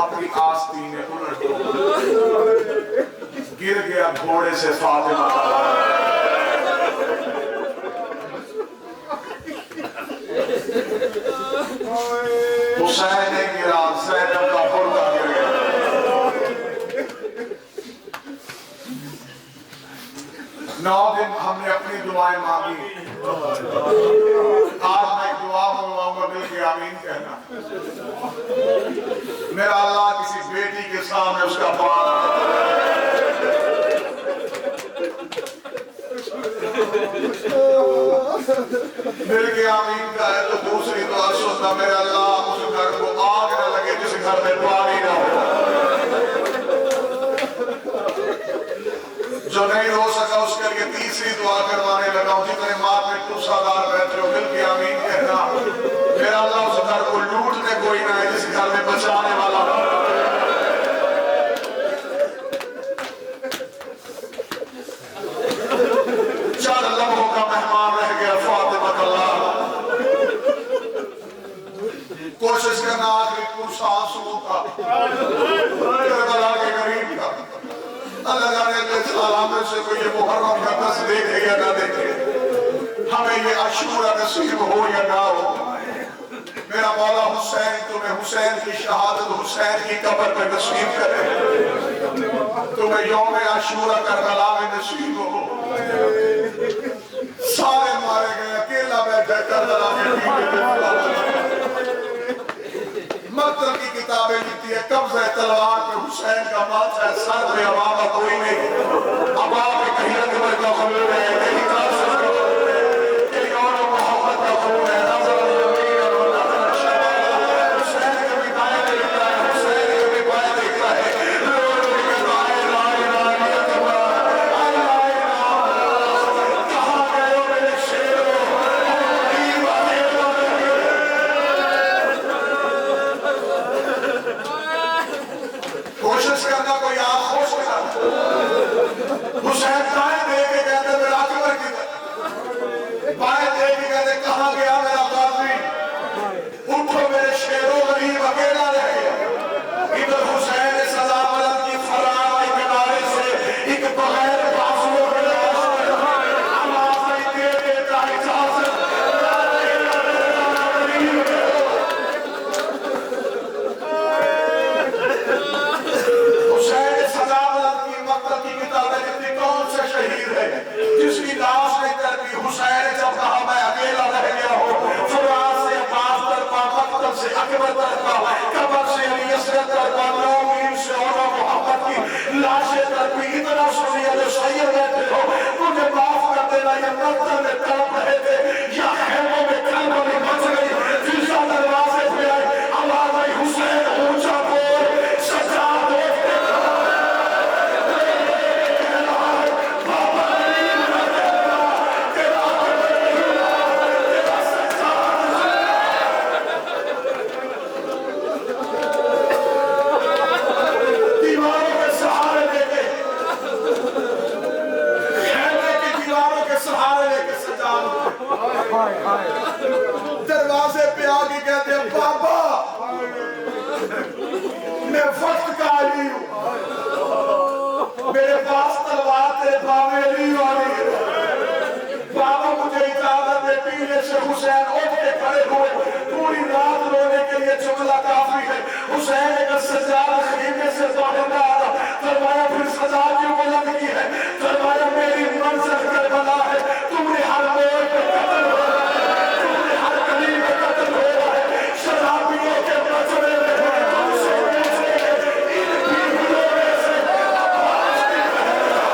اپنی آستینیں الٹ دو، گر گیا گھوڑے سے فاطمہ کا لال۔ حسین نے گرا، زینب کا پردہ گر گیا۔ 9 دن ہم نے اپنی دعائیں مانگی، آج میں ایک دعا منگواؤں گا، مل کے آمین کہنا۔ میرا اللہ کسی بیٹی کے سامنے اس کا بات مل کے آمین کا ہے تو دوسری دعا سننا، میرا اللہ اس گھر کو آگ نہ لگے جس گھر میں پانی نہ ہو۔ جو نہیں ہو سکا اس کے لیے تیسری دعا کروانے لگا ہوں، جتنے ماں میں تُسادار بیٹھے ہو مل کے آمین کہنا، میرا اللہ اس گھر کو لوٹنے کوئی نہ ہے جس گھر میں بچانے والا ہو۔ چند لمحوں کا مہمان رہ گیا فاطمہ کا لال۔ کوشش کرنا آخری کچھ آنسوؤں کا، کربلا کے قریب کا۔ اللہ جانے کے سلام میں سے کوئی یہ محرم کا دس دیکھے یا نہ دیکھے، ہمیں یہ عاشورہ نصیب ہو یا نہ ہو۔ میرا مولا حسین تمہیں حسین کی شہادت حسین کی قبر پہ نصیب کرے، تمہیں یوم عاشورہ کربلا میں نصیب ہو۔ سارے مارے گئے، اکیلا بیٹھے کربلا میں مقتل کی کتابیں لکھتی ہے، قبضہ تلوار پہ حسین کا ماتھا ہے، سر پہ عمامہ کوئی نہیں، عبا پہ کہیں اکبر کا خون ہے، کہیں قاسم کا خون ہے، کہیں اور محمد کا خون ہے، نظر الیمین اور نظر الشمال۔ حسین کبھی دائیں دیکھتا ہے، حسین کبھی بائیں دیکھتا ہے، لوگ کہتا ہے آئے لائے لائے اکبر، آئے لائے لائے، کہاں گئے ہو میرے شیروں، غریب اکیلا رہے۔ کوشش کرنا کوئی آپ خوش کرنا۔ حسین دائیں دے کے کہتے میرا اکبر کی طرف، بائیں دے کے کہتے کہاں گیا میرا غازی، اٹھو میرے شیروں، غریب اکیلا رہ گیا۔ ادھر حسین سزا بلند کی فرار کے کنارے سے ایک بغیر بازوؤں کے لاش آواز دے دیتا اجازت، حسین سزا بلند کی مقتل کی کتابیں لکھتی، کون سے شہید ہے جس کی لاش نہیں کرتی؟ حسین جب کہا میں اکیلا رہ گیا ہوں، فرات سے عباس طرفا، مقتل سے اکبر طرفا، قبر سے علی اصغر طرفا، 9 میل سے اور محمد کی لاشیں طرفی، اتنا سنی علی سید بیٹھے ہو، مجھے معاف کر دینا، یہ مقتل میں تڑپ رہے تھے یا خیموں میں کلبلی بچ گئی؟ فضا دروازے پہ آئی، آواز آئی حسین اونچا بول، سجاد ہو دروازے پہ آگے کہتے ہیں بابا میں وقت کا علی ہوں، میرے پاس تلوار تیرے بامیلی والی ہے، بابا مجھے اجازت دے۔ پینے سے حسین اٹھ کے کھڑے ہوئے، پوری رات رونے کے لیے جملہ کافی ہے۔ حسین ایک سجاد خیمے سے باہر نہ آیا، فرمایا پھر سزا کیوں بلند کی ہے؟ فرمایا میری منزل کربلا ہے، تم نے ہر موڑ پہ قتل ہو رہا ہے، تم نے ہر گلی میں قتل ہو رہا ہے، شرابیوں کے بچڑے میں تم سے پوچھے ان بیویوں میں سے آواز نہیں رہ رہا۔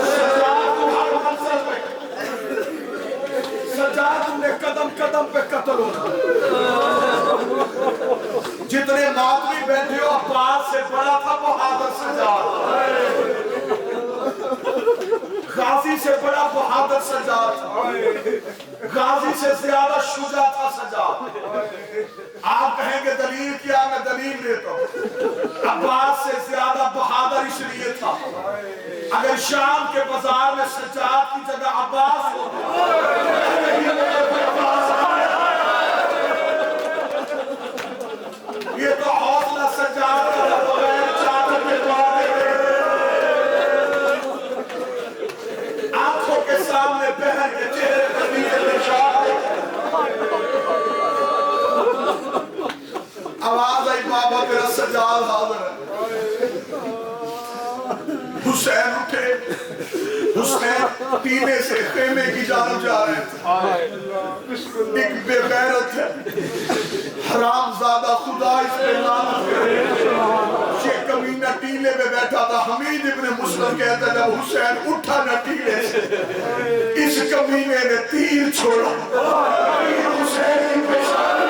سجاد تم ہر منزل پہ، سجاد تم نے قدم قدم پہ قتل ہو رہا ہے۔ جتنے ماتمی بیٹھے ہو، عباس سے بڑا تھا بہادر سجاد، غازی سے بڑا بہادر سجاد، غازی سے زیادہ شجاع تھا سجاد۔ آپ کہیں گے دلیل کیا؟ میں دلیل دیتا ہوں، عباس سے زیادہ بہادر اس لیے تھا، اگر شام کے بازار میں سجاد کی جگہ عباس ہوتا حسین اٹھے، حسین پینے سے خیمے کی جانب جا رہے تھے، ایک بے غیرت ہے، حرام زادہ خدا اس پہ لعنت کرے، یہ کمینہ ٹیلے پہ بیٹھا تھا۔ حمید ابن مسلم کہتا ہے جب حسین اٹھا نہ ٹیلے سے، اس کمینے نے تیر چھوڑا، تیر حسین کی پیشانی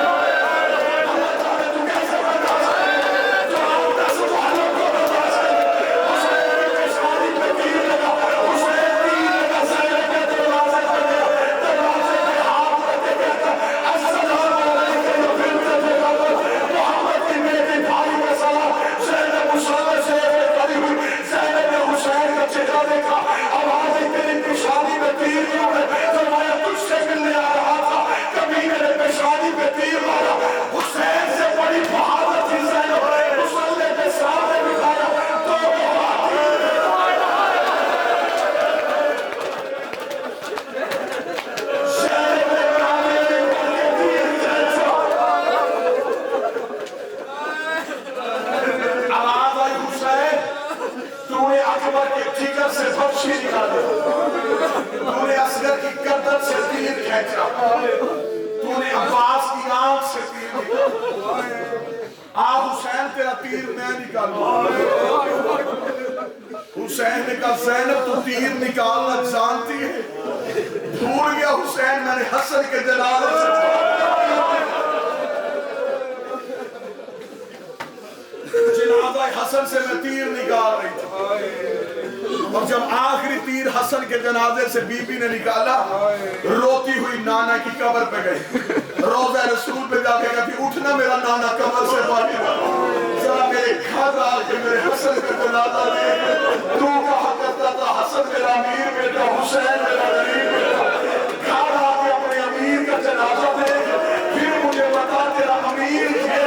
حسین نے کہا زینب تو تیر نکالنا جانتی ہے، بھول گیا حسین میں نے حسن کے جنازے سے جنازہ حسن سے میں تیر نکال رہی تھی، اور جب آخری تیر حسن کے جنازے سے بی بی نے نکالا، روتی ہوئی نانا کی قبر پہ گئی، روضہ رسول پہ جا کے کہتی اٹھنا میرا نانا قبر سے باقی ذرا میرے گھر آ کے میرے حسن کا جنازہ دے، تو کہا کرتا تھا حسن میرا امیر بیٹا، حسین میرا غریب بیٹا، گھر آ کے اپنے امیر کا جنازہ دے، پھر مجھے بتا تیرا امیر کیا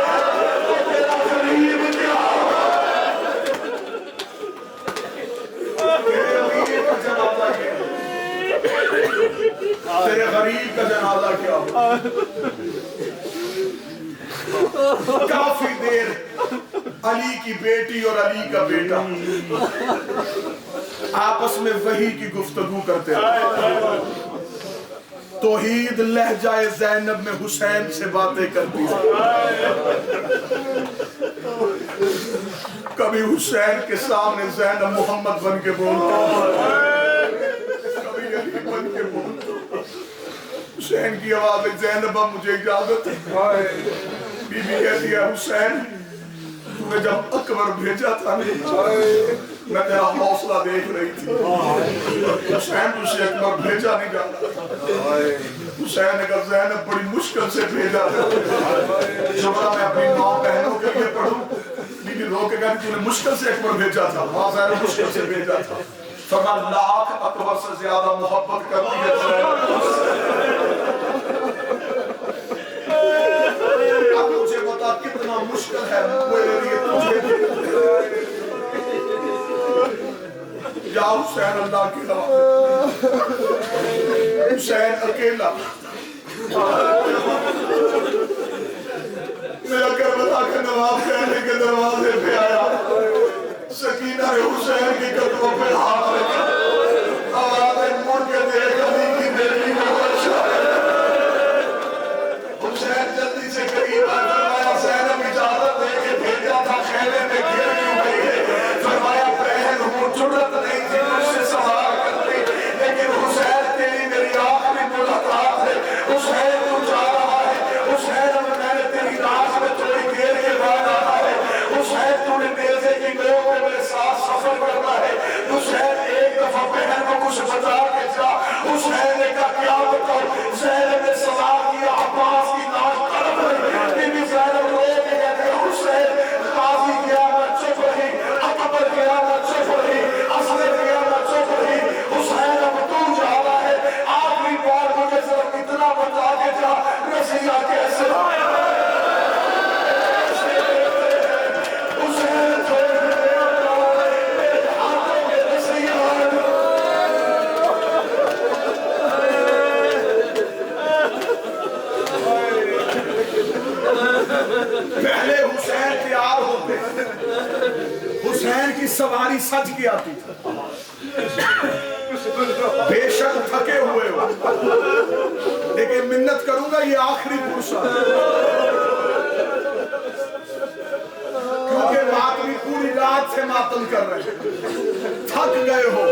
تو تیرا غریب کیا، تیرے امیر کا جنازہ کیا، تیرے غریب کا جنازہ کیا۔ کافی دیر علی کی بیٹی اور علی کا بیٹا آپس میں وحی کی گفتگو کرتے ہیں، توحید لہجہ زینب میں حسین سے باتیں کرتی ہے، کبھی حسین کے سامنے زینب محمد بن کے بولتا، کبھی علی بن کے بولتا، حسین کی آواز ہے زینب اب مجھے اجازت ہے، بی بی کہتی ہے حسین تمہیں جب اکبر بھیجا تھا میں تیرا حوصلہ دیکھ رہی تھی، حسین تجھے اکبر بھیجا نہیں جاتا، حسین نے کہا زینب بڑی مشکل سے بھیجا تھا، جملہ میں اپنی 9 بہنوں کے لیے پڑھوں، بی بی رو کے کہتی تھی مشکل سے اکبر بھیجا تھا، وہاں زینب مشکل سے بھیجا تھا، فرمایا لاکھ اکبر سے زیادہ محبت کرتی ہے زینب، اب مجھے بتا کتنا مشکل ہے میرے لیے تجھے، یا حسین اللہ کی حوالے، حسین اکیلا میرا کربلا کا نواب کہنے کے دروازے پہ آیا، سکینہ نے حسین کی قدموں پہ ہاتھ رکھا، آواز مڑ کے دیکھ علی کی بیٹی کو بچا، حسین جلدی سے قریب آیا، فرمایا زینب اجازت دے کے بھیجا تھا خیمے میں گھر کیوں گئی ہے، فرمایا بہن ہوں جرت نہیں تھی مجھ سے سوال کرتی، لیکن حسین تیری میری آخری ملاقات ہے، حسین تو جا رہا ہے، حسین اب میں نے تیری ناز میں تھوڑی دیر کے بعد آنا ہے، حسین تو نے نیزے کی گو میں میرے ساتھ سفر کرنا ہے، حسین ایک دفعہ بہن کو کچھ بتا کے جا، حسین نے کہا کیا بتاؤ، زینب نے سوال کیا عباس کی ناز طرف رہی، بی بی زینب رو کے کہتے حسین قاضی گیا میں چپ رہی، اکبر گیا میں چپ رہی، اصغر گیا میں چپ رہی، حسین اب تو جا رہا ہے، آخری بار مجھے صرف اتنا بتا کے جا رسیہ کیسے پہلے حسین تیار ہوتے، حسین کی سواری سج کے آتی تھی، بے شک تھکے ہوئے ہو لیکن منت کروں گا یہ آخری فرصت کیونکہ ماتمی پوری رات سے ماتم کر رہے ہیں تھک گئے ہو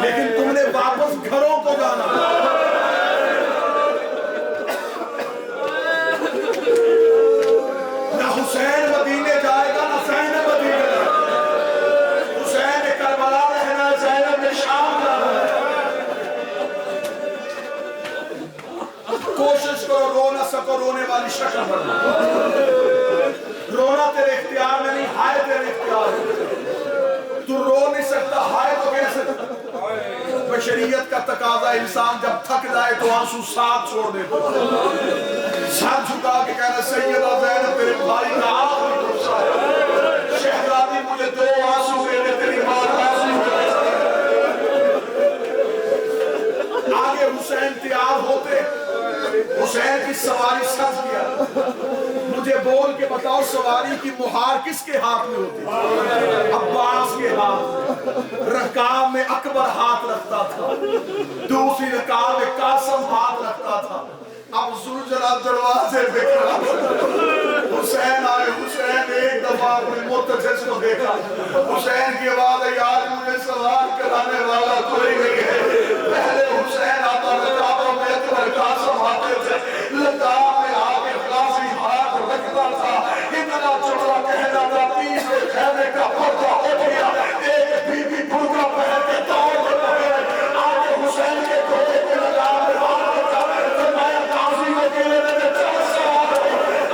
لیکن تم نے واپس گھروں کو جانا نہ حسین مدینے جائے گا نہ زینب مدینے جائے گا حسین کربلا رہنا زینب نے شام جانا کوشش کرو رو نہ سکو رونے والی شکل بننا رونا تیرے اختیار میں نہیں ہائے تیرے اختیار میں تو رو نہیں سکتا ہائے تو کیسے بشریت کا تقاضا انسان جب تھک جائے تو آنسو ساتھ چھوڑ دیتا سر جھکا کے کہنا سیدہ زینب تیرے بھائی کا آخری فرصہ ہے شہزادی مجھے 2 آنسو دے دے تیری ماں آنسو آگے حسین تیار ہوتے حسین کی سواری سج گیا مجھے بول کے بتاؤ سواری کی مہار کس کے ہاتھ میں ہوتی عباس کے ہاتھ رکاب میں اکبر ہاتھ رکھتا تھا دوسری رکاب میں قاسم ہاتھ رکھتا تھا اب زلجلال دروازے پہ کھڑا حسین آئے حسین ایک دفعہ اپنے متجس کو دیکھا حسین کی آواز ہے یار مجھے سوال کرانے والا کوئی نہیں ہے پہلے حسین آتا رکابوں میں اکبر قاسم آتے تھے لکاب میں آگے غازی ہاتھ رکھتا تھا اتنا چڑا کہنا تھا 30 خیمے کا پردہ ہو گیا ایک بی بی برقع پہن کے دور میں پہنے آگے حسین کے گھوڑے کے لگام میں ہاتھ رکھا فرمایا غازی کو گلے میں چل سوار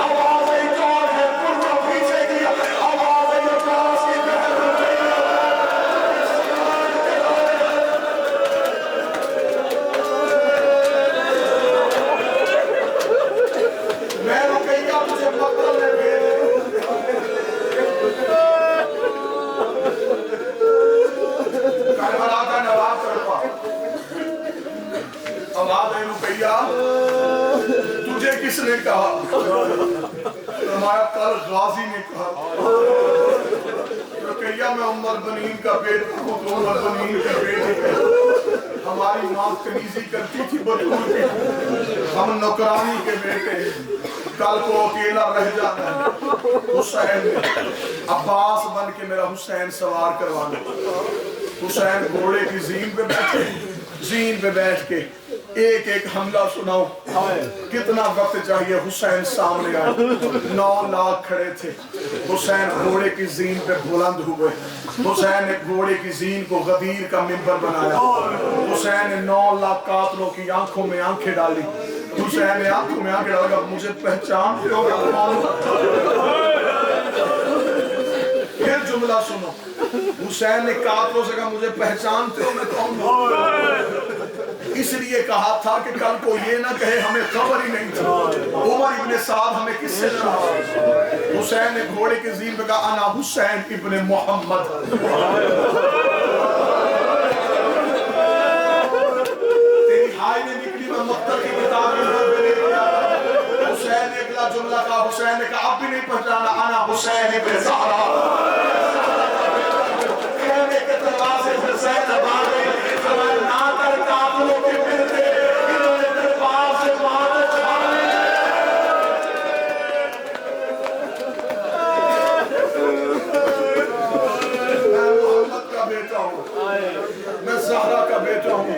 آواز ہی کون ہے برقع پیچھے گیا آواز ہی عباس کی بہن میں رکیہ مجھے مقتل میں بھیجے کربلا کا نواب تڑپا آواز ہے رکیہ تجھے کس نے کہا فرمایا کل غازی نے کہا رکیہ میں عمر بنین کا بیٹا ہوں تو عمر بنین کا بیٹے ہماری ماں کنیزی کرتی تھی بطور کی ہم نوکرانی کے بیٹے کل کو اکیلا رہ جانا ہے حسین نے عباس بن کے میرا حسین سوار کروانا حسین گھوڑے کی زین پہ بیٹھے زین پہ بیٹھ کے ایک ایک حملہ سناؤ کتنا وقت چاہیے حسین سامنے آئے 9 لاکھ کھڑے تھے حسین گھوڑے کی زین پہ بلند ہوئے حسین نے گھوڑے کی زین کو غدیر کا منبر بنایا حسین نے 9 لاکھ قاتلوں کی آنکھوں میں آنکھیں ڈالی حسین نے آنکھوں میں آنکھیں ڈالا مجھے پہچان دے پھر جملہ سنو حسین نے قاتلوں سے کہا مجھے پہچانتے ہو میں کون ہوں اس لیے کہا تھا کہ کل کو یہ نہ کہے ہمیں خبر ہی نہیں تھی عمر ابن سعد ہمیں کس سے لڑا حسین نے گھوڑے کے زین پہ کہا انا حسین ابن محمد تیری ہائی نے نکلی میں مقتل کی کتاب حسین نے اگلا جملہ کہا حسین نے کہا اب بھی نہیں پہچانا انا حسین ابن زہرا کہنے کے دروازے سے زینب آ گئی فرمایا نہ کر قاتلوں کے ملتے انہوں نے دربار سے مارے چھانے میں محمد کا بیٹا ہوں میں زہرا کا بیٹا ہوں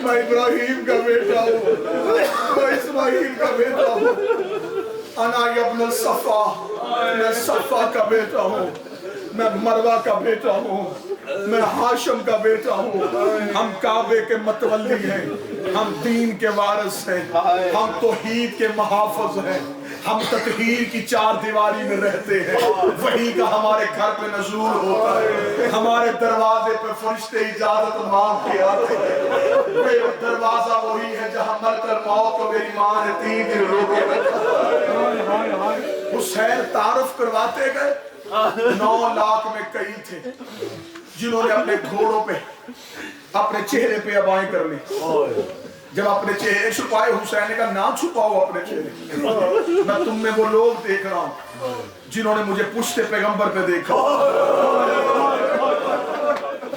میں ابراہیم کا بیٹا ہوں میں اسماعیل کا بیٹا ہوں انا ابن الصفا میں صفا کا بیٹا ہوں میں مروہ کا بیٹا ہوں میں ہاشم کا بیٹا ہوں ہم کعبے کے متولی ہیں ہم دین کے وارث ہیں ہم توحید کے محافظ ہیں ہم تطہیر کی 4 دیواری میں رہتے ہیں وحی کا ہمارے گھر پہ نزول ہوتا ہے ہمارے دروازے پہ فرشتے اجازت مانگ کے آتے ہیں میرا دروازہ وہی ہے جہاں مر کر موت کو میری ماں نے 3 دن روکے رکھا حسین تعارف کرواتے گئے 9 لاکھ میں کئی تھے جنہوں نے اپنے گھوڑوں پہ اپنے چہرے پہ ابائیں کر لی جب اپنے چہرے چھپائے حسین نے کہا نہ چھپاؤ اپنے چہرے میں تم میں وہ لوگ دیکھ رہا ہوں جنہوں نے مجھے پشت پیغمبر پہ دیکھا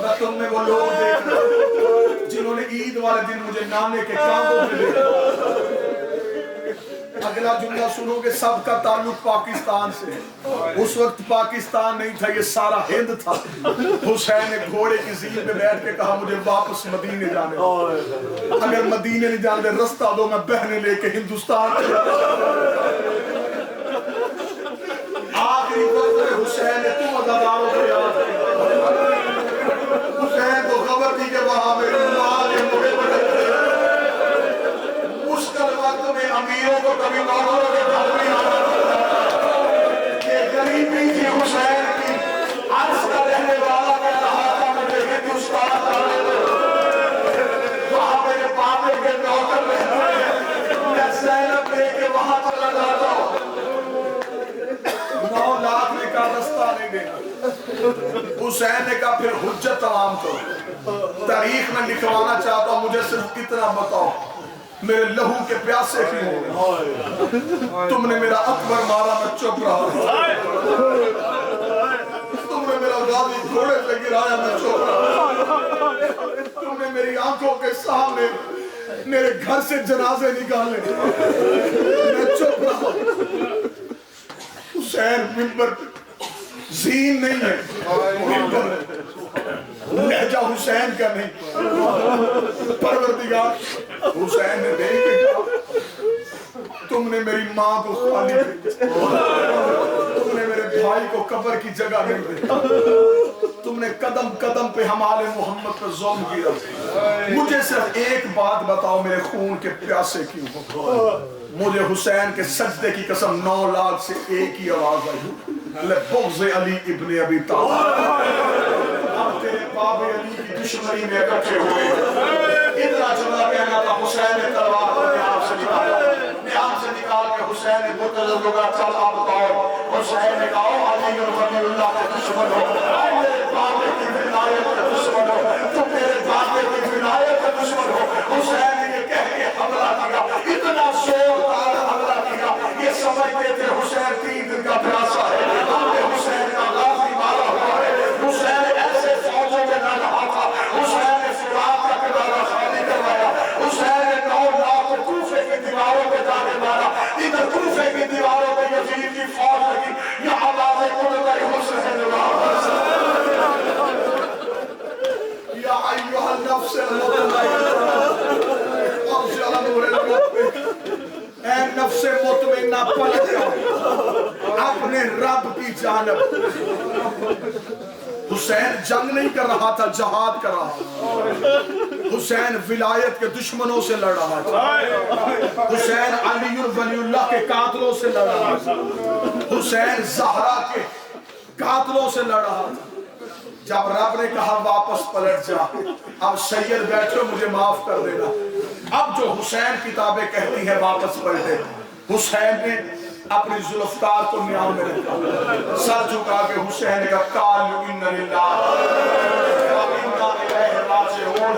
میں تم میں وہ لوگ دیکھ رہا ہوں جنہوں عید والے دن مجھے نانے کے کاموں میں لے گئے۔ اگلا جملہ سنو کہ سب کا تعلق پاکستان سے، اس وقت پاکستان نہیں تھا، یہ سارا ہند تھا۔ حسین نے گھوڑے کی زین پہ بیٹھ کے کہا مجھے واپس مدینے جانے دو، اگر مدینے نہیں جانے دے رستہ دو، میں بہنیں لے کے ہندوستان چلا آخری وقت میں حسین نے تم عزاداروں کو یاد کیا۔ حسین کو خبر تھی کہ وہاں میری ماں نے مجھے بدل مشکل وقت میں امیروں کو کبھی نوکروں کے گھر میں آنا، یہ غریبی تھی حسین کی۔ عرض کا رہنے والا کہہ رہا تھا مجھے ہندوستان جانے دو، وہاں میرے بابے کے نوکر رہتے ہیں، میں زینب لے کے وہاں چلا جاتا ہوں۔ 9 لاکھ نے کہا رستہ نہیں دینا۔ حسین نے کہا پھر حجت تمام کرو، تاریخ میں لکھوانا چاہتا ہوں، مجھے صرف اتنا بتاؤ میرے لہو کے پیاسے کیوں ہو؟ تم نے میرا اکبر مارا، میں چپ رہا۔ تم نے میرا غازی گھوڑے پہ گرایا، میں چپ رہا۔ تم نے میری آنکھوں کے سامنے میرے گھر سے جنازے نکالے، میں چپ رہا۔ حسین ممبر زین نہیں ہے، ممبر لہجہ حسین کا نہیں۔ پروردگار حسین نے دیکھ کے کہا تم نے میری ماں کو خالی بھیجا، تم نے میرے بھائی کو قبر کی جگہ نہیں بھیجا، تم نے قدم قدم پہ ہمارے محمد پر ظلم کیا۔ مجھے صرف ایک بات بتاؤ، میرے خون کے پیاسے کیوں ہو؟ مجھے حسین کے سجدے کی قسم 9 لاکھ سے ایک ہی آواز آئی، لبغض علی ابن ابی طالب۔ اب تیرے باب علی کی دشمنی میں اکٹھے ہوئے، اتنا جملہ کہنا تھا حسین نے تلوار کو نیام سے نکالا، نیام سے نکال کے حسین نے مرتضی کو کہا چل آپ بتاؤ۔ حسین نے کہا علی ولی اللہ کے دشمن ہو، میرے بابے کی ولایت کے دشمن ہو، تم میرے بابے کی ولایت کے دشمن ہو۔ حسین نے یہ کہہ کے حملہ کیا، اتنا زوردار حملہ کیا، یہ سمجھتے تھے حسین 3 دن کا پیاسا ہے، ہم نے حسین کا غازی مارا ہوا ہے۔ حسین ایسے فوجوں میں نہ رہا تھا، حسین نے فرات کا کنارہ خالی کروایا، حسین نے 9 لاکھ کو کوفے کی دیواروں پہ جا کے مارا۔ ادھر کوفے کی دیواروں پہ یزید کی فوج لگی، یہ آوازیں کھل گئی حسین واپس۔ یا ایھا النفس المطمئنہ ارجع نور ربک، اے نفس مطمئنہ پلٹ جاؤ اپنے رب کی جانب۔ حسین جنگ نہیں کر رہا تھا، جہاد کر رہا تھا۔ حسین ولایت کے دشمنوں سے لڑ رہا تھا، حسین علی ولی اللہ کے قاتلوں سے لڑ رہا تھا، حسین زہرا کے قاتلوں سے لڑ رہا تھا۔ جب رب نے کہا واپس پلٹ جا، اب سید بیٹھو مجھے معاف کر دینا، اب جو حسین کتابیں کہتی ہیں واپس پلٹے۔ حسین نے اپنی ذوالفقار کو نیام میں رکھا، سر جھکا کے حسین نے کہا قالوا انا للہ و انا الیہ راجعون۔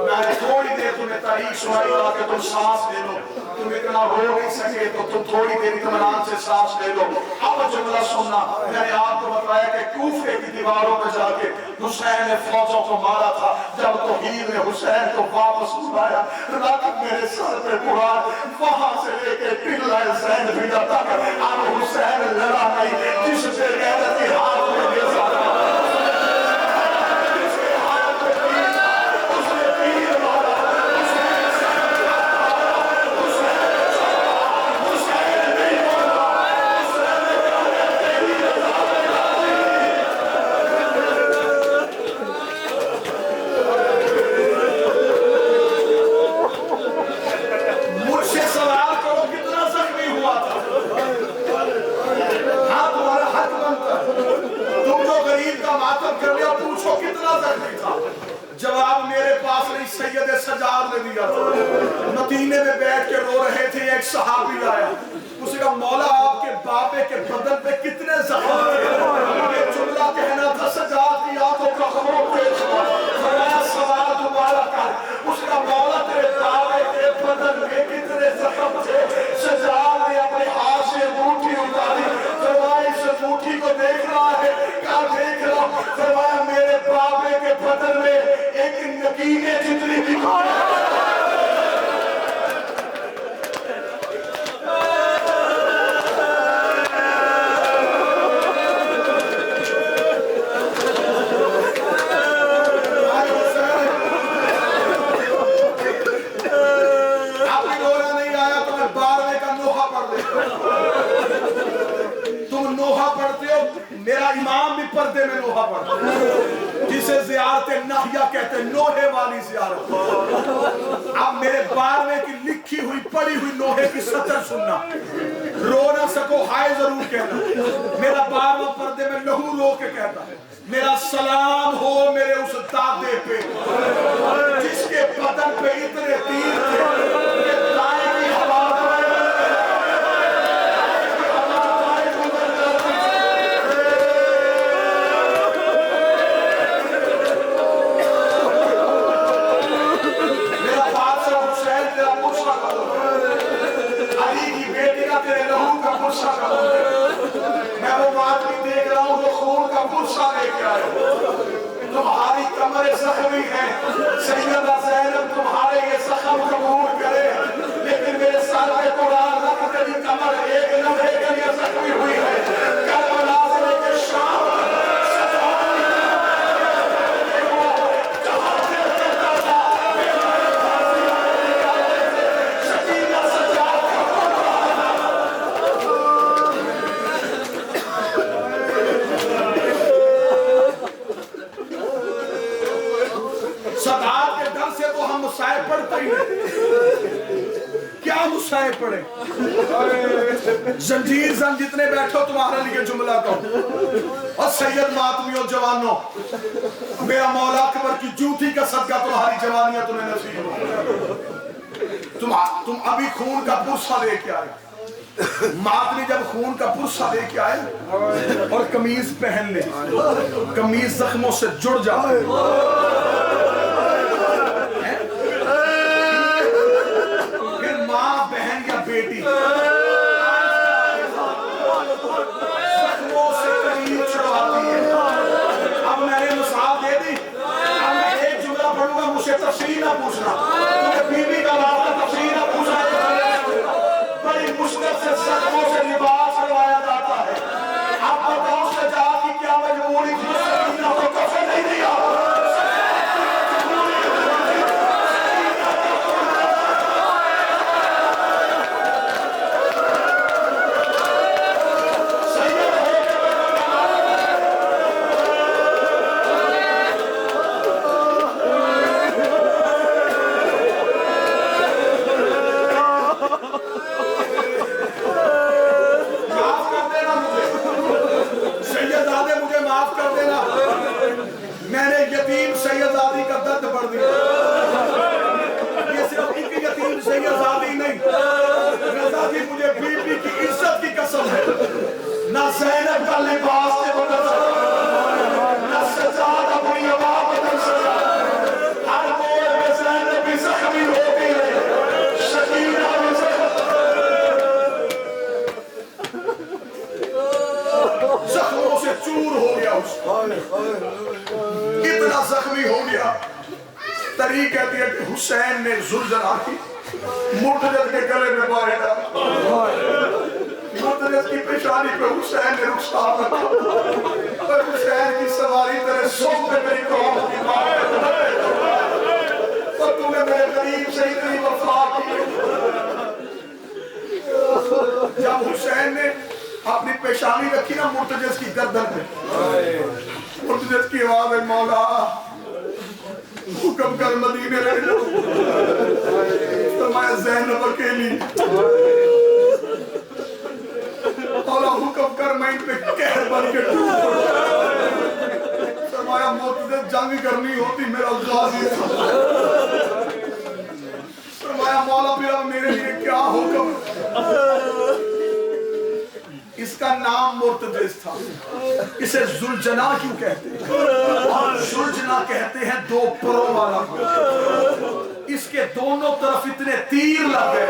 میں نے تھوڑی دیر تمہیں تاریخ سنائی تاکہ تم سانس لے لو، تم اتنا رو نہیں سکے تو تم تھوڑی دیر اطمینان سے سانس لے لو۔ اب جملہ سننا، میں نے آپ کو بتایا کہ کوفے کی دیواروں پہ جا کے حسین نے فوجوں کو مارا تھا۔ جب توحید نے حسین کو واپس بلایا، رکھ میرے سر پہ قرآن، وہاں سے لے کے قلعہ زینبیہ تک اب حسین لڑا نہیں، جس سے غیرت کی ہاتھ میں لے سارا جواب میرے پاس نہیں، سید سجاد نے دیا تھا۔ مدینے میں بیٹھ کے رو رہے تھے، ایک صحابی آیا، اس نے کہا مولا آپ کے بابے کے بدن پہ کتنے زخم تھے؟ یہ جملہ کہنا تھا، سجاد کی آنکھوں کا خون تیز ہوا، فرمایا سوال دوبارہ کر۔ اس نے کہا مولا تیرے بابے کے بدن میں کتنے زخم تھے؟ سجاد نے اپنے ہاتھ سے انگوٹھی اتاری، فرمایا اس انگوٹھی کو دیکھ رہا ہے؟ کیا دیکھ رہا؟ فرمایا میرے بابے کے بدن میں ایک نکینے جتنی بھی میں 12ویں کا نوحہ پڑھ دیتا ہوں. تم نوحہ پڑھتے ہو, میرا امام بھی پردے میں نوحہ پڑھتا ہے, جسے زیارت ناحیہ کہتے ہیں, نوحے والی زیارت. اب میرے 12ویں کی لکھی ہوئی پڑھی ہوئی نوحے کی سطر سننا, رو نہ سکو ہائے ضرور کہنا. میرا 12واں پردے میں لہو رو کے کہتا ہے, میرا سلام ہو میرے اس دادے پہ جس کے بدن پہ اتنے تیر تھے کہ دائیں کی ہوا میں وہ بات بھی دیکھ رہا ہوں جو خون کا پرسا لے کے آئے. تمہاری کمر زخمی ہے, سیدہ زینب تمہارے یہ زخم قبول کرے, لیکن میرے سر پہ قرآن رکھ کبھی کمر ایک لمحے کے لیے زخمی ہوئی ہے. کربلا سے لے کے شام مسائے پڑھتے ہی نہیں. کیا مسائے پڑھے؟ زنجیر زن جتنے بیٹھو تمہارے لیے جملہ کہو. اور سید ماتمیوں جوانوں, میرا مولا اکبر کی جوتی کا صدقہ تمہاری جوانیاں تمہیں نصیب ہو. تم ابھی خون کا پرسا لے کے آئے. ماتمی جب خون کا پرسا لے کے آئے اور قمیض پہن لے, قمیض زخموں سے جڑ جائے, بیٹی زخموں سے قریب چھڑواتی ہے. اب میں نے مثال دے دی, اب میں ایک جملہ پڑھوں گا, مجھے تفسیر نہ پوچھنا, کیونکہ بی بی کا رابطہ تفسیر نہ پوچھنا. بڑی مشکل سے زخموں سے لباس چھڑوایا جاتا ہے. اب بتاؤ سجاد کی کیا مجبوری تھی, سکینہ کو کفن نہیں دیا. اتنا زخمی ہو گیا. تری کہتی ہے کہ حسین نے زلزلہ کی مرتجز کے گلے میں مارے ڈالا. مرتجز کی پیشانی پہ حسین نے رخسار رکھا اور حسین کی سواری تیرے سوم پہ میری قوم کی مار اور تو نے میرے قریب سے اتنی وفا کی. جب حسین نے اپنی پیشانی رکھی نا مرتجز کی گردن پہ, مرتجز کی آواز ہے, مولا حکم کر مدینے لے جاؤ. فرمایا زینب اکیلی, مولا حکم کر میں ان پہ قہر بن کے ٹوٹ پڑا. فرمایا مرتجز جنگ کرنی ہوتی میرا غازی تھا. فرمایا مولا پھر میرے لیے کیا حکم. اس کا نام مرتجز تھا. اسے ذوالجناح کیوں کہتے ہیں؟ ذوالجناح کہتے ہیں دو پروں والا. اس کے دونوں طرف اتنے تیر لگے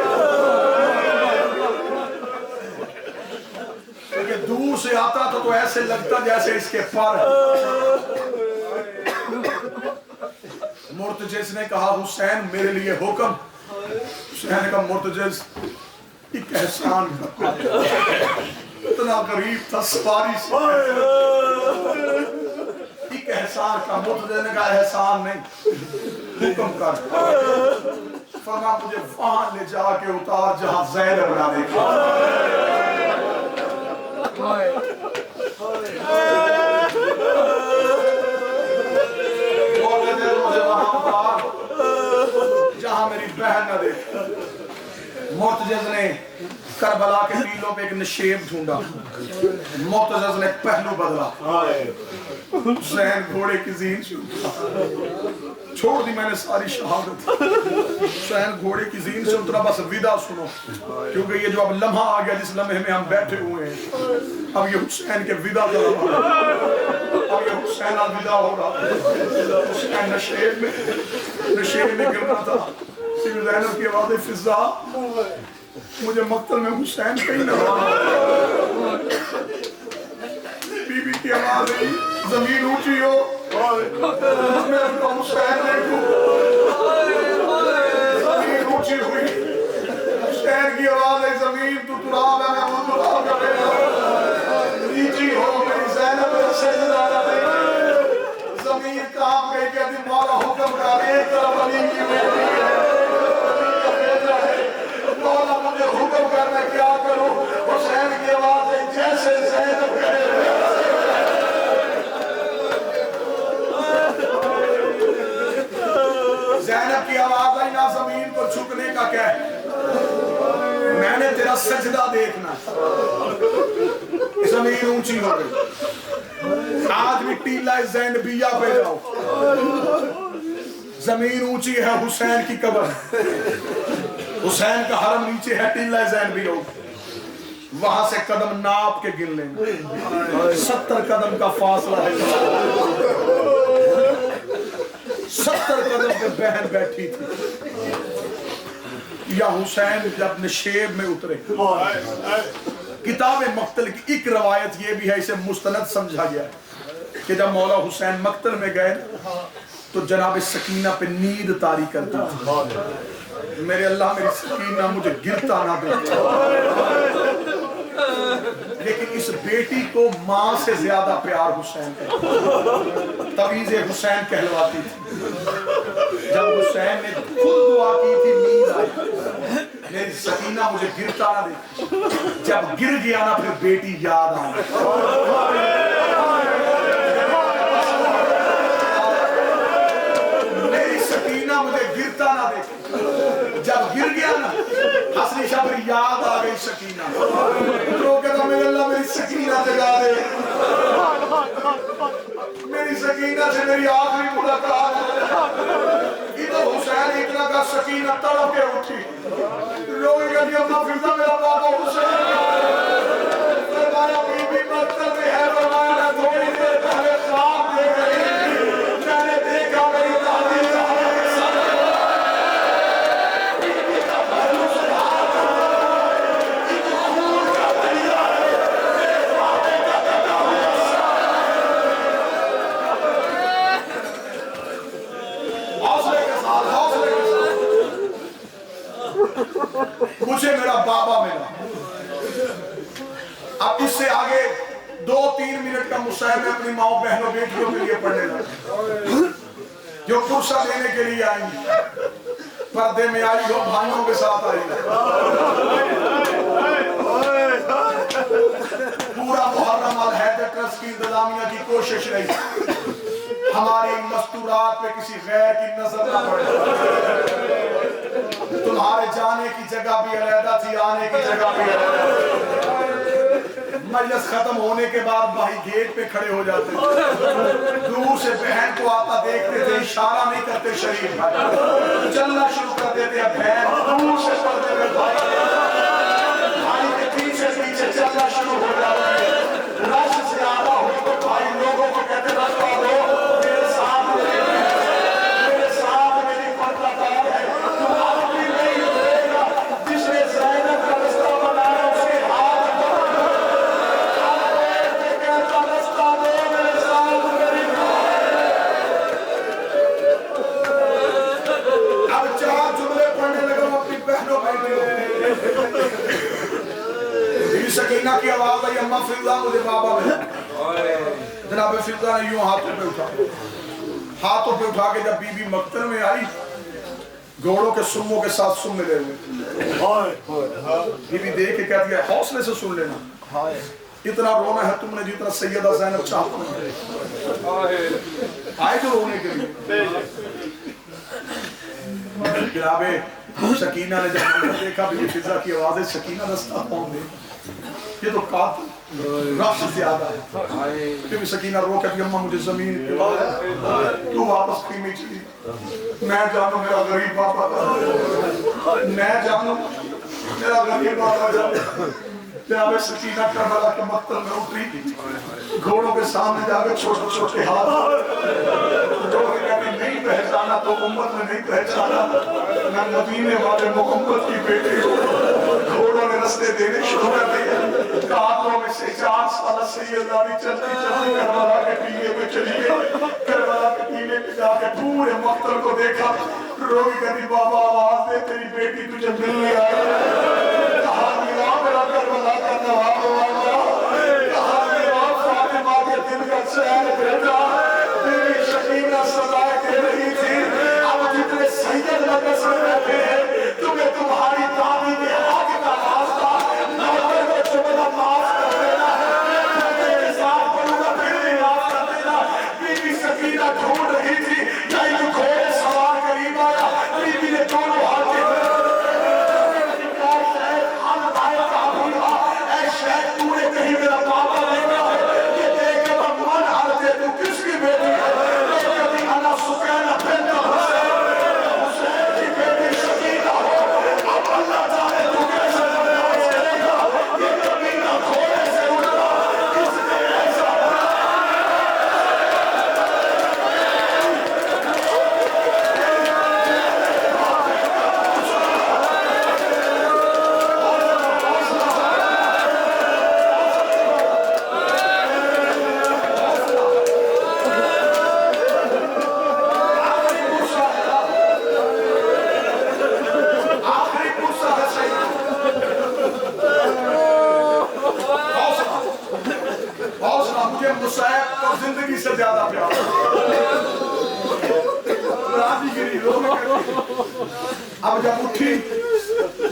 کہ دور سے آتا تو ایسے لگتا جیسے اس کے پر. مرتجز نے کہا حسین میرے لیے حکم. حسین نے کہا مرتجز ایک احسان کرتا, اتنا غریب تھا سواری سے, ایک احسان کا. مرتجز نے کہا احسان نہیں, حکم کر. فرما مجھے وہاں لے جا کے اتار جہاں زینب نہ دیکھے. مجھے وہاں اتار جہاں میری بہن نہ دیکھے. مرتجز نے کربلا کے ٹیلوں پہ ایک نشیب ڈھونڈا. مرتجز نے پہلو بدلا. حسین گھوڑے کی زین چھوڑ دی میں نے ساری شہادت. حسین گھوڑے کی زین سے اترا. بس ودا سنو کیونکہ یہ جو اب لمحہ آ گیا جس لمحے میں ہم بیٹھے ہوئے ہیں اب یہ حسین کے ودا کا لمحہ. اب یہ حسین اب ودا ہو رہا. حسین نشیب میں گر رہا تھا. زینب کی آواز فضا مجھے مقتل میں حسین کہیں نہ رہا. بی بی کی آواز ہے زمین اونچی ہو میں اپنا حسین دیکھوں. زمین اونچی ہوئی. حسین کی آواز ہے زمین تو تراب ہے میں وہ تراب ہے. نیچی ہو میری زینب میرے سجدہ نہ دیکھے. زمین کام گئی کہتی مولا حکم کر. ایک طرف علی کی بیٹی ہے مولا مجھے حکم کر میں کیا کروں. حسین کی آواز ہے جیسے زینب کہے. زینب کی آواز آئی نہ زمین کو جھکنے کا کہہ میں نے تیرا سجدہ دیکھنا. زمین اونچی ہو گئی. آج بھی ٹیلہ زینبیہ پہ جاؤ. زمین اونچی ہے حسین کی قبر. حسین کا حرم نیچے ہے ٹیلہ زینبیہ. وہاں سے قدم ناپ کے گن لیں. 70 قدم کا فاصلہ ہے. 70 قدم پہ بہن بیٹھی تھی. یا حسین جب نشیب میں اترے. کتاب مقتل کی ایک روایت یہ بھی ہے اسے مستند سمجھا گیا کہ جب مولا حسین مقتل میں گئے تو جناب سکینہ پہ نیند طاری کرتی تھی. میرے اللہ میری سکینہ مجھے گرتا نہ دے. لیکن اس بیٹی کو ماں سے زیادہ پیار حسین کا. تویز حسین کہلواتی تھی. جب حسین نے خود دعا کی تھی نیند آئی میری سکینہ مجھے گرتا نہ دے. جب گر گیا نا پھر بیٹی یاد آئی. میری سکینہ مجھے گرتا نہ دے. جب گر گیا نا حسنی شاہ پھر یاد آ گئی سکینہ. تو کہتا میرے اللہ میری سکینہ جگا دے. میری سکینہ سے میری آخری ملاقات. ادھر حسین اتنا کا سکینہ تڑپ کے اٹھی. لوگوں کہتی اپنا فضا میرا بابا حسین. فرمایا بی بی مقتل میں ہے. فرمایا میں تھوڑی دیر پہلے خواب دیکھ رہی تھی. میں نے دیکھا میری دادی مجھے میرا بابا ملا. اب اس سے آگے 2-3 منٹ کا مصاحبہ میں اپنی ماں بہنوں بیٹیوں کے لیے پڑھنے لگا جو پرسہ دینے کے لیے آئی. پردے میں آئی ہو بھائیوں کے ساتھ آئی. پورا محرم الحیدر ٹرسٹ کی انتظامیہ کی کوشش رہی ہماری مستورات پہ کسی غیر کی نظر نہ پڑے. تمہارے جانے کی جگہ بھی علیحدہ تھی آنے کی جگہ بھی علیحدہ. مجلس ختم ہونے کے بعد بھائی گیٹ پہ کھڑے ہو جاتے تھے. دور سے بہن کو آتا دیکھتے تھے اشارہ نہیں کرتے شریف بھائی. چلنا شروع کر دیتے ہیں بہن دور سے پڑھتے ہوئے بھائی کے پیچھے پیچھے چلنا شروع ہو جاتا ہے. رش سے آتا ہو تو بھائی لوگوں کو کہتے رکھا دو میرے ساتھ میرے ساتھ میری پردہ دار ہے. جس نے زینب کا رستہ بنایا اس کے ہاتھ سکینہ کی آواز آئی اماں فضا مجھے بابا ملا. جناب فضا نے یوں ہاتھوں پہ اٹھا کے جب بی بی مقتل میں آئی گھوڑوں کے سموں کے ساتھ سم ملے ہوئے. بیوی دیکھ کے کہتی ہے حوصلے سے سن لینا, اتنا رونا ہے تم نے جتنا سیدہ زینب چاہتا ہے. آئے جو رونے کے لیے. جناب سکینہ نے جب دیکھا بھی فضا کی آواز ہے, سکینہ رستہ پاؤں دے, یہ تو قاتل رفت زیادہ ہے. پھر بھی سکینہ رو کہتی اماں مجھے زمین تو واپس خیمے چلی. میں جانوں میرا غریب باپا تھا, میں جانوں میرا غریب باپا تھا. جناب سکینہ کربلا کے مقتل میں اتری, گھوڑوں کے سامنے جا کے چھوٹے چھوٹے ہاتھ لوگ کہتے نہیں پہچانا تو امت میں نہیں پہچانا, میں مدینے والے محمد کی بیٹی ہوں. گھوڑوں نے رستے دینے شروع کر دیے. قاتلوں میں سے 4 سالہ سیدانی چلتی چلتی کربلا کے ٹیلے پہ چلی گئی. کربلا کے ٹیلے پہ جا کے پورے مقتل کو دیکھا, روگی کہتی بابا آواز دے تیری بیٹی تجھے ملنے آئی. کہا میرا میرا کربلا کا نواب والا, کہا میرا فاطمہ کے دل کا چین بیٹا, تیری شکینہ سزائے دے رہی تھی. اب جتنے سید لگے سے بیٹھے ہیں تمہیں تمہاری دادی کے حق کا راستہ نوکر کو چمنا معاف کر دینا ہے. میں تیرے ساتھ پڑھوں گا پھر بھی معاف کر دینا. بی بی سکینہ ڈھونڈ رہی تھی کہیں تو گھوڑے سوار قریب آیا. بی بی نے دونوں ہاتھ کہیں میرا پاپا دیکھا ہے, یہ دیکھ کر من آتے تو کس کی بیٹی ہے. تو کبھی انا سکینہ بنت حسین کی بیٹی سکینہ ہو. اب اللہ جانے تو کیسے برداشت کرے گا. یہ کبینہ گھوڑے سے اٹھا, کس نے ایسا مصعب کو زندگی سے زیادہ پیار. راضی گری رو میں. اب جب اٹھی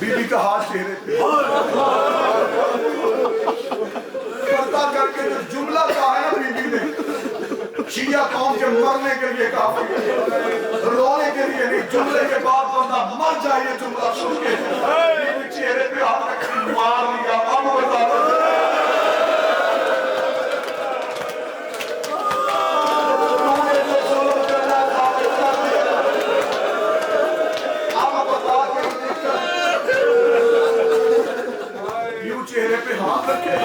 بی بی کا ہاتھ چہرے پہ, پردہ کر کے جو جملہ کہا ہے بی بی نے, شیعہ قوم کے مرنے کے لیے کافی ہے, رونے کے لیے نہیں. جملے کے بعد بندہ مر جائے یہ جملہ سن کے. بی بی چہرے پہ ہاتھ رکھ مار لیا. اب بتا دو چہرے پہ ہاتھ رکھے,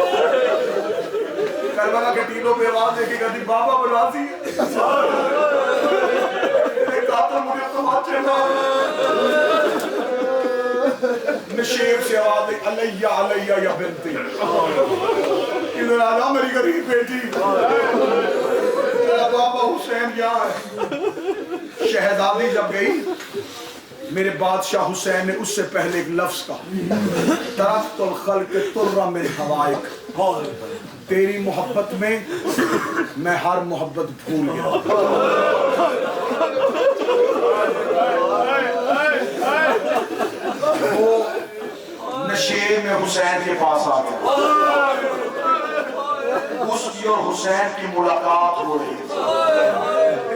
کربلا کے ٹیلوں پہ آواز دیکھی کہتی بابا راضی ہے. قاتل مجھے تماچے مار. نشیب سے آواز دی علیہ علیہ یا بنتی, ادھر آجا میری غریب بیٹی. میرا بابا حسین یہاں ہے. شہزادی جب گئی, میرے بادشاہ حسین نے اس سے پہلے ایک لفظ کہا, ترکت الخلق ترا من ہوائک. تیری محبت میں میں ہر محبت بھول گیا. وہ نشیب میں حسین کے پاس آ گیا. اس کی اور حسین کی ملاقات ہو رہی ہے,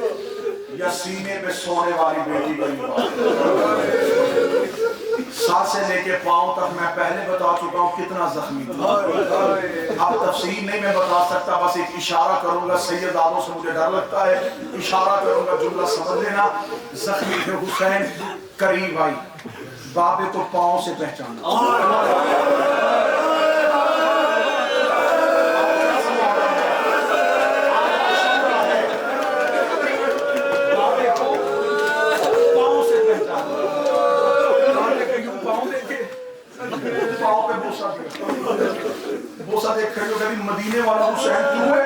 یا سینے پہ سونے والی بیٹی گئی. سر سے لے کے پاؤں تک میں پہلے بتا چکا ہوں کتنا زخمی تھا. اب تفصیل نہیں میں بتا سکتا, بس ایک اشارہ کروں گا. سیدانوں سے مجھے ڈر لگتا ہے, اشارہ کروں گا, جملہ سمجھ لینا. زخمی تھے حسین, قریب آئی, بابے تو پاؤں سے پہچانا. بوسا دیکھ کر جو کہتی مدینے والا حسین تو ہے,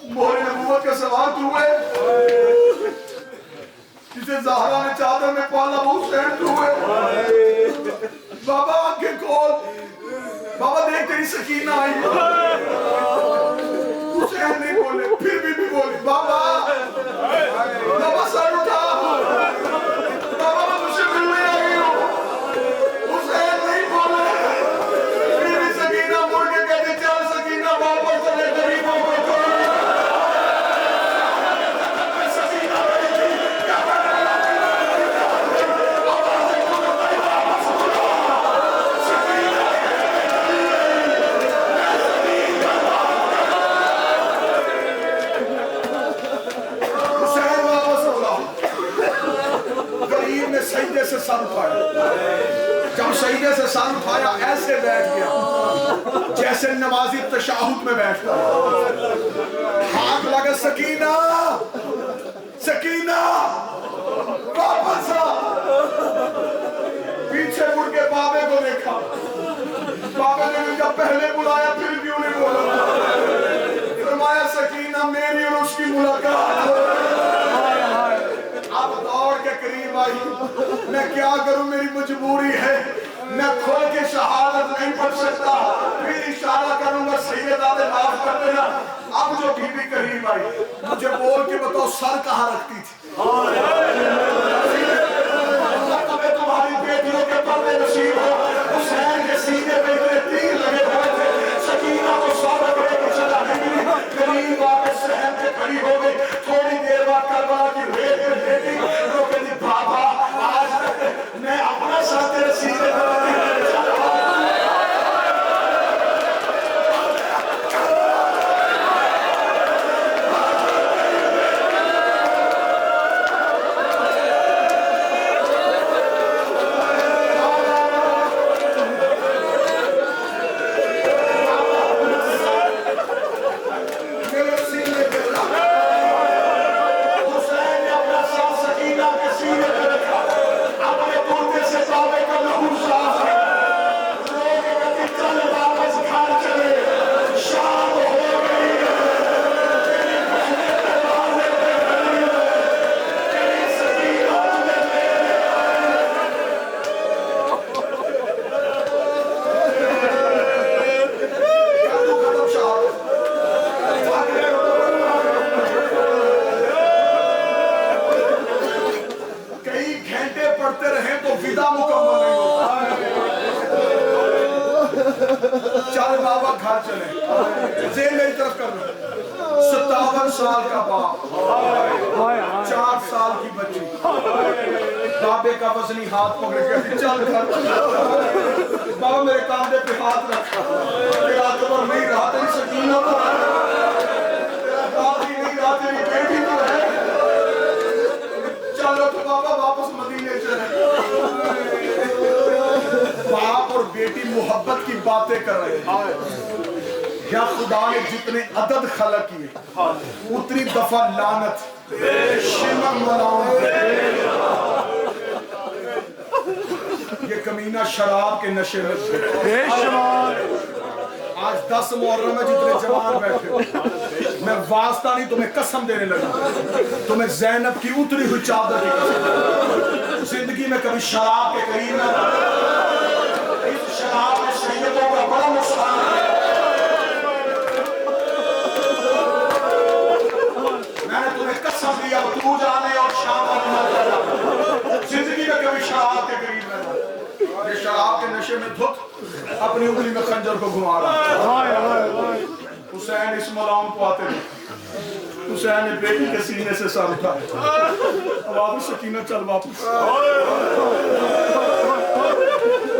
مہر نبوت کا سوال تو ہے, جسے زہرا نے چادر میں پالا وہ حسین تو ہے. بابا آنکھیں کھول, بابا دیکھ تیری سکینہ آئی. حسین نہیں بولے, پھر بھی بولے بابا. بابا سر اٹھا, اٹھایا. جب سجدے سے سر اٹھایا ایسے بیٹھ گیا جیسے نمازی تشہد میں بیٹھتا ہے. ہاتھ لگے سکینہ سکینہ واپس آ. پیچھے مڑ کے بابے کو دیکھا. بابے نے جب پہلے بلایا پھر کیوں نہیں بولا. فرمایا سکینہ میری اور اس کی ملاقات. اب دوڑ کے قریب آئی. میں کیا کروں میری مجبوری ہے. میں کھول کے شہادت نہیں پڑھ سکتا. پھر اشارہ کروں گا سیدہ نے معاف کر دینا. اب جو بی بی قریب آئی مجھے بول کے بتاؤ سر کہاں رکھتی تھی. تمہاری بیٹیوں کے پردے نصیب ہو. حسین کے سینے پہ اتنے تیر لگے ہوئے تھے. سکینہ کو سو رکھنے کی جگہ نہیں. قریب آ کے صحن پہ کھڑی ہو گئی. تھوڑی دیر بعد کربلا کی ریت میں بیٹی وہ کہتی بابا آج تک میں اپنا سر تیرے سینے پہ چل بابا گھر چلے. ذہن میری طرف کر لو. 57 سال کا باپ 4 سال کی بچی بابے کا وزنی ہاتھ پکڑ کے چل گھر چلے. بابا میرے کاندھے پہ ہاتھ رکھا. تیرا قبر نہیں رہا تیری سکینہ تو تیرا دادی نہیں رہا تیری بیٹی تو ہے. چلو تو بابا واپس مدینے چلے. باپ اور بیٹی محبت کی باتیں کر رہے ہیں. یا خدا نے جتنے عدد خلق کیے اتنی دفعہ لعنت شمر ملعون. یہ کمینہ شراب کے نشے میں بے شمار. آج 10 محرم میں جتنے جوان بیٹھے میں واسطہ نہیں تمہیں قسم دینے لگا. تمہیں زینب کی اتری ہوئی چادر کی قسم. زندگی میں کبھی شراب کے قریب نہ اس شراب میں سیدوں کا بڑا نقصان ہے. میں نے تمہیں قسم دیا تو جانے اور شام کرنا. زندگی میں کبھی شراب کے قریب نہ. یہ شراب کے نشے میں دھت اپنی انگلی میں خنجر کو گھما رہا. حسین اس ملعون کو آتے تھے. حسین نے بیٹی کے سینے سے سر اٹھایا. واپس سکینہ چل واپس.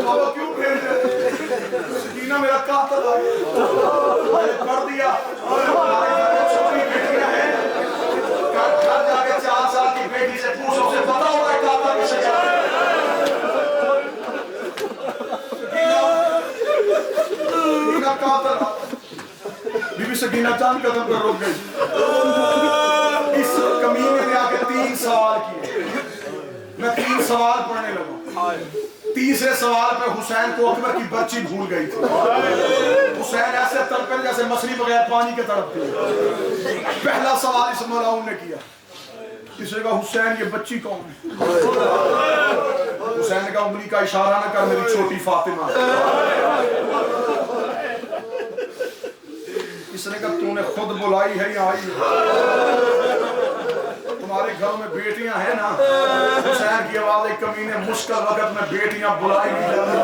بابا کیوں بھیج رہے؟ سکینہ میرا قاتل آ گیا. میں نے کر دیا. ہمارے گھر میں چھوٹی بیٹیاں ہیں. گھر جا کے 4 سال کی بیٹی سے پوچھو اسے پتا ہوگا کہ قاتل کسے کیا ہے. سکینہ قاتل. بی بی سکینہ چاند قدم پر رک گئی. اس کمینے نے آ کے 3 سوال کیے. میں 3 سوال پڑھنے لگا. تیسرے سوال پہ حسین کو اکبر کی بچی بھول گئی تھی. حسین ایسے تڑپے جیسے مچھلی بغیر پانی کے تڑپتی. پہلا سوال اس ملعون نے کیا. اس نے کہا حسین یہ بچی کون ہے؟ حسین نے کہا انگلی کا اشارہ نہ کر میری چھوٹی فاطمہ. اس نے کہا تو نے خود بلائی ہے یا آئی ہے؟ تمہارے گھروں میں بیٹیاں ہیں نا. حسین کی آواز ایک کمینے مشکل وقت میں بیٹیاں بلائی نہیں جاتی.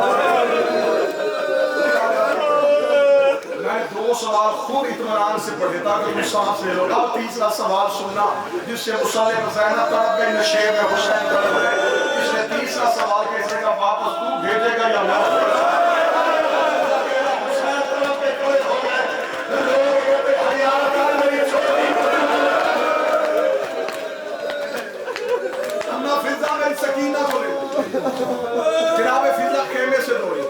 میں نے 2 سوال خود اطمینان سے پڑھے تاکہ تم سانس لے لو. اب تیسرا سوال سننا جس سے مصالح زینب تڑپ گئی نشے میں حسین تڑپ گئے. اس نے تیسرا سوال کیسے کا واپس تو بھیجے گا یا نہ. سکینہ کو لے جناب فضا خیمے سے دوڑی،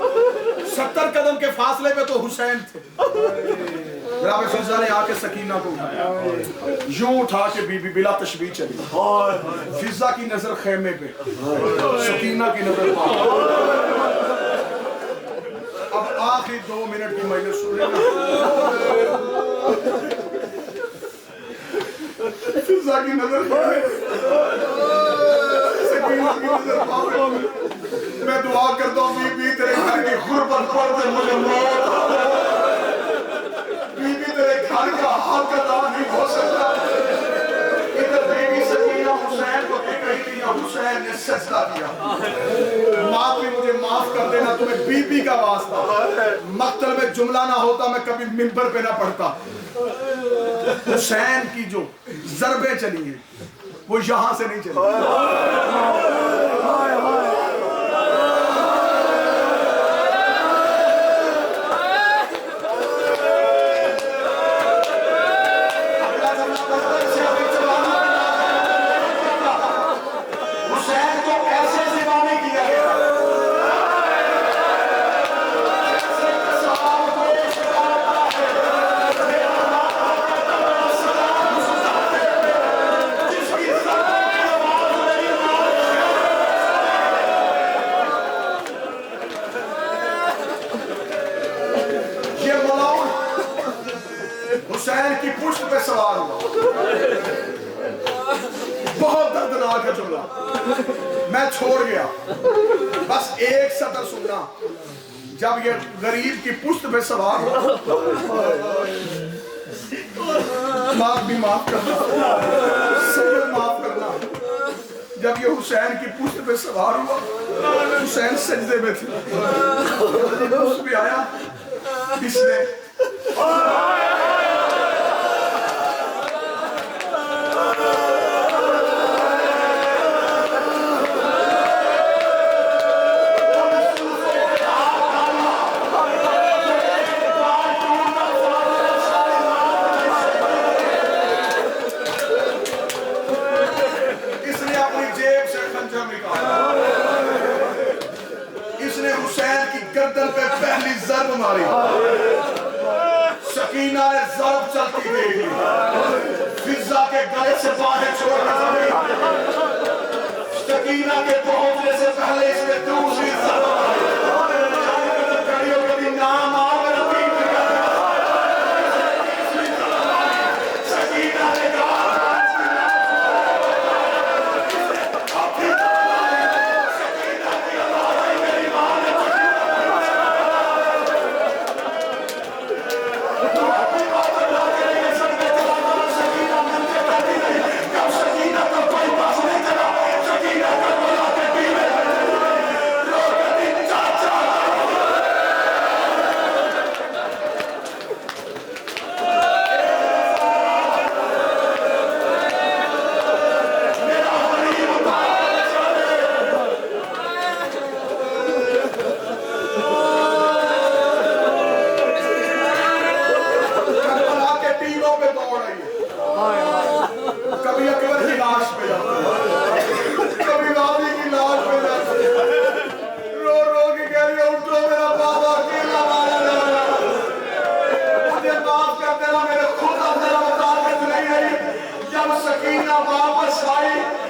70 قدم کے فاصلے پہ تو حسین تھے. جناب فضا نے آ کے سکینہ کو اٹھایا، یوں اٹھا کے بی بی بلا تشبیہ چلی. فضا کی نظر خیمے پہ، سکینہ کی نظر پاک. اب آخری 2 منٹ کی مجلس سنے گا. فضا کی نظر خیمے، سکینہ کی نظر پاک. میں دعا کرتا ہوں بی بی تیرے گھر کی غربت پر دے مجھے موت. بی بی تیرے گھر کا حق ادا نہیں ہو سکتا. ادھر بی بی سکینہ حسین کو دیکھ رہی تھی، حسین نے سجدہ دیا. ماں بھی مجھے معاف کر دینا، تمہیں بی بی کا واسطہ. مقتل میں جملہ نہ ہوتا میں کبھی منبر پہ نہ پڑھتا. حسین کی جو ضربیں چلی ہیں وہ یہاں سے نہیں چلی. حسین کی پشت پہ سوار ہوا. بہت دردناک ہے جملہ، میں چھوڑ گیا. بس ایک سطر سننا. جب یہ غریب کی پشت پہ سوار ہوا، معاف بھی معاف کرنا، سید معاف کرنا. جب یہ حسین کی پشت پہ سوار ہوا، حسین سجدے میں تھے. اس پہ آیا، اس نے گردن پہ پہلی ضرب ماری. سکینہ نے ضرب چلتی دیکھی، فضا کے گلے سے باہیں چھوڑ دی. سکینہ کے پہنچنے سے پہلے اس نے دوسری ضرب ماری. کبھی نام سکینہ نے کہا واپس آئی.